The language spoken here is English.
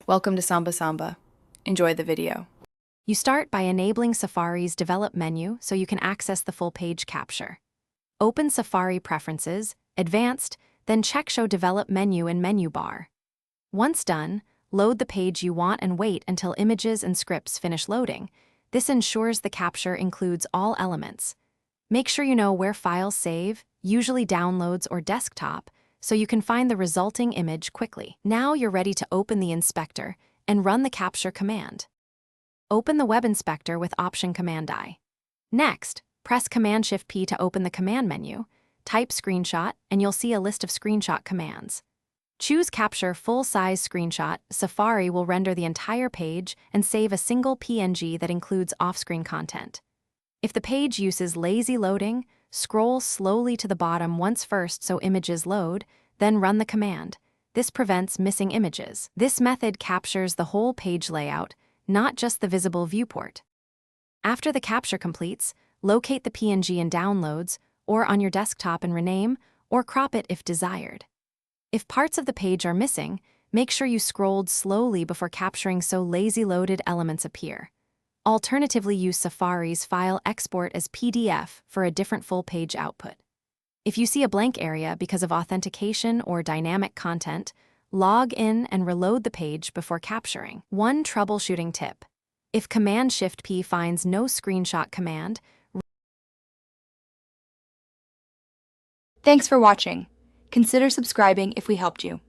Welcome to Samba Samba. Enjoy the video. You start by enabling Safari's Develop menu so you can access the full page capture. Open Safari Preferences, Advanced, then check Show Develop menu in Menu Bar. Once done, load the page you want and wait until images and scripts finish loading. This ensures the capture includes all elements. Make sure you know where files save, usually downloads or desktop, so you can find the resulting image quickly. Now you're ready to open the inspector and run the capture command. Open the Web Inspector with Option Command I. Next, press Command-Shift-P to open the command menu, type screenshot, and you'll see a list of screenshot commands. Choose Capture Full-Size Screenshot. Safari will render the entire page and save a single PNG that includes off-screen content. If the page uses lazy loading, scroll slowly to the bottom once first so images load, then run the command. This prevents missing images. This method captures the whole page layout, not just the visible viewport. After the capture completes, locate the PNG in Downloads or on your desktop and rename or crop it if desired. If parts of the page are missing, make sure you scrolled slowly before capturing so lazy loaded elements appear. Alternatively, use Safari's file export as PDF for a different full-page output. If you see a blank area because of authentication or dynamic content, log in and reload the page before capturing. One troubleshooting tip: if Command-Shift-P finds no screenshot command. Thanks for watching. Consider subscribing if we helped you.